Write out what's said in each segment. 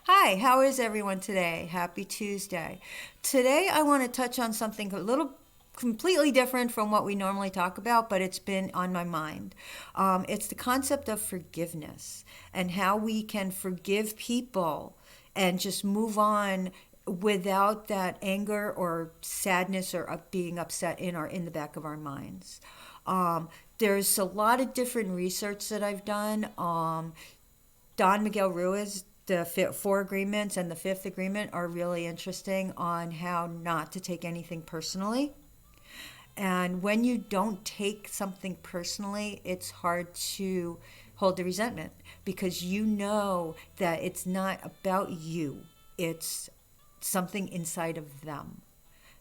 Hi, how is everyone today? Happy Tuesday. Today I want to touch on something a little completely different from what we normally talk about, but it's been on my mind. It's the concept of forgiveness and how we can forgive people and just move on without that anger or sadness or being upset in the back of our minds. There's a lot of different research that I've done. Don Miguel Ruiz, the four agreements and the fifth agreement are really interesting on how not to take anything personally. And when you don't take something personally, it's hard to hold the resentment because you know that it's not about you, it's something inside of them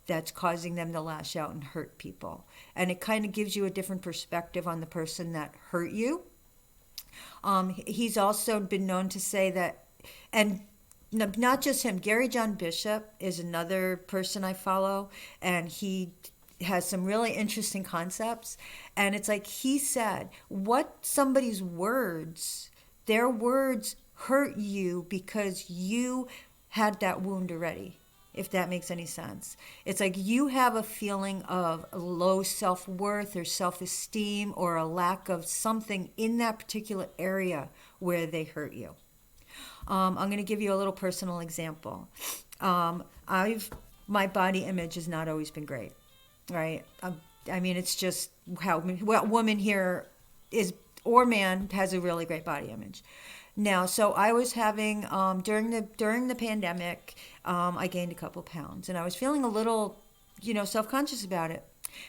that's causing them to lash out and hurt people. And it kind of gives you a different perspective on the person that hurt you. He's also been known to say that, and not just him, Gary John Bishop is another person I follow, and he has some really interesting concepts. And it's like he said, what somebody's words, their words hurt you because you had that wound already, if that makes any sense. It's like you have a feeling of low self worth or self esteem or a lack of something in that particular area where they hurt you. I'm going to give you a little personal example. I've My body image has not always been great, right? I mean, it's just how what woman here is or man has a really great body image. Now, so I was having during the pandemic, I gained a couple pounds, and I was feeling a little, self conscious about it.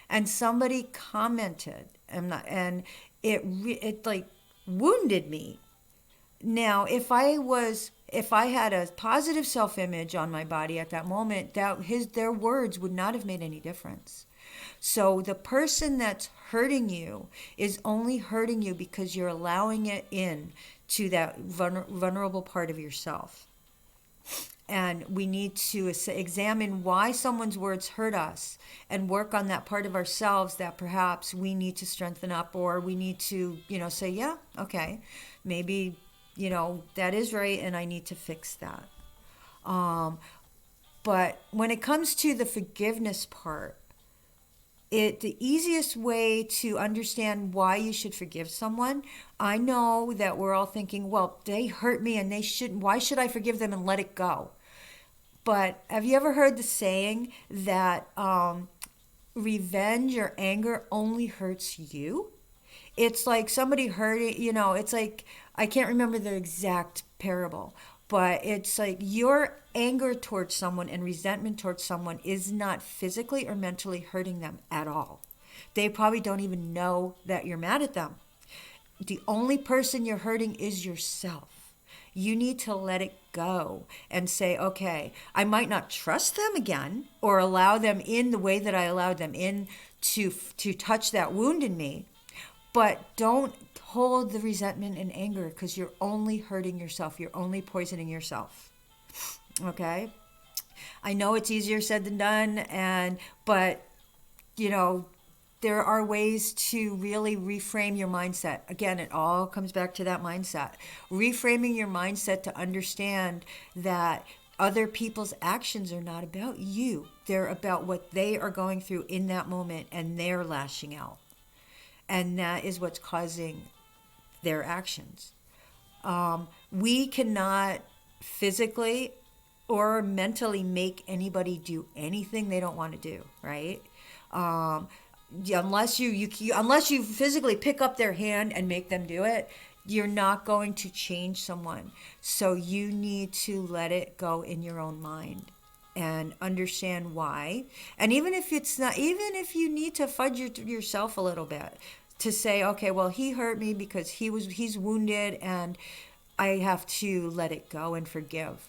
And somebody commented, and it like wounded me. Now, if I had a positive self image on my body at that moment, their words would not have made any difference. So the person that's hurting you is only hurting you because you're allowing it in to that vulnerable part of yourself. And we need to examine why someone's words hurt us and work on that part of ourselves that perhaps we need to strengthen up, or we need to, say, yeah, okay, maybe, that is right and I need to fix that. But when it comes to the forgiveness part, the easiest way to understand why you should forgive someone, I know that we're all thinking, well, they hurt me and they shouldn't, why should I forgive them and let it go? But have you ever heard the saying that revenge or anger only hurts you? It's like somebody hurting, it's like, I can't remember the exact parable, but it's like your anger towards someone and resentment towards someone is not physically or mentally hurting them at all. They probably don't even know that you're mad at them. The only person you're hurting is yourself. You need to let it go and say, okay, I might not trust them again or allow them in the way that I allowed them in to touch that wound in me, but don't hold the resentment and anger because you're only hurting yourself. You're only poisoning yourself. Okay? I know it's easier said than done, but you know, there are ways to really reframe your mindset. Again, it all comes back to that mindset. Reframing your mindset to understand that other people's actions are not about you. They're about what they are going through in that moment, and they're lashing out. And that is what's causing their actions. We cannot physically or mentally make anybody do anything they don't want to do, right? Unless you physically pick up their hand and make them do it, you're not going to change someone. So you need to let it go in your own mind and understand why. And even if it's not, even if you need to fudge yourself a little bit to say, okay, well, he hurt me because he's wounded, and I have to let it go and forgive.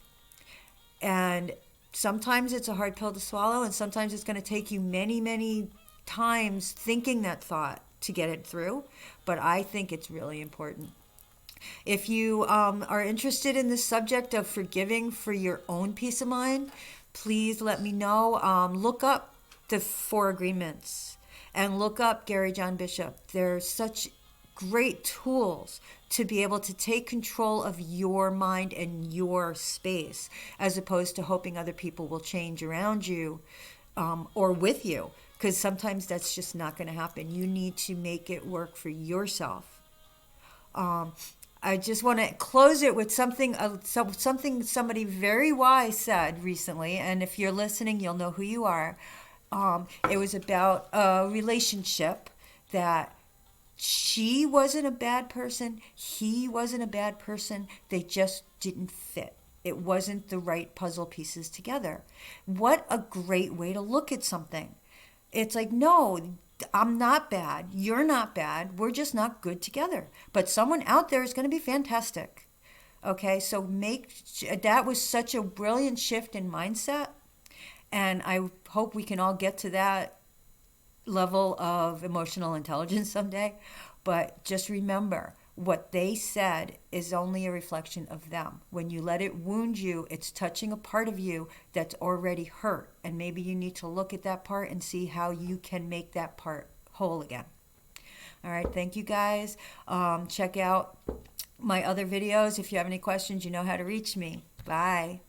And sometimes it's a hard pill to swallow, and sometimes it's going to take you many, many times thinking that thought to get it through. But I think it's really important. If you are interested in the subject of forgiving for your own peace of mind, please let me know. Look up the Four Agreements and look up Gary John Bishop. They're such great tools to be able to take control of your mind and your space, as opposed to hoping other people will change around you, or with you, because sometimes that's just not going to happen. You need to make it work for yourself. I just want to close it with something somebody very wise said recently, and if you're listening, you'll know who you are. It was about a relationship that she wasn't a bad person, he wasn't a bad person, they just didn't fit. It wasn't the right puzzle pieces together. What a great way to look at something. It's like, no, I'm not bad. You're not bad. We're just not good together. But someone out there is going to be fantastic. Okay, so that was such a brilliant shift in mindset. And I hope we can all get to that level of emotional intelligence someday. But just remember, what they said is only a reflection of them. When you let it wound you, it's touching a part of you that's already hurt. And maybe you need to look at that part and see how you can make that part whole again. All right, thank you guys. Check out my other videos. If you have any questions, you know how to reach me. Bye.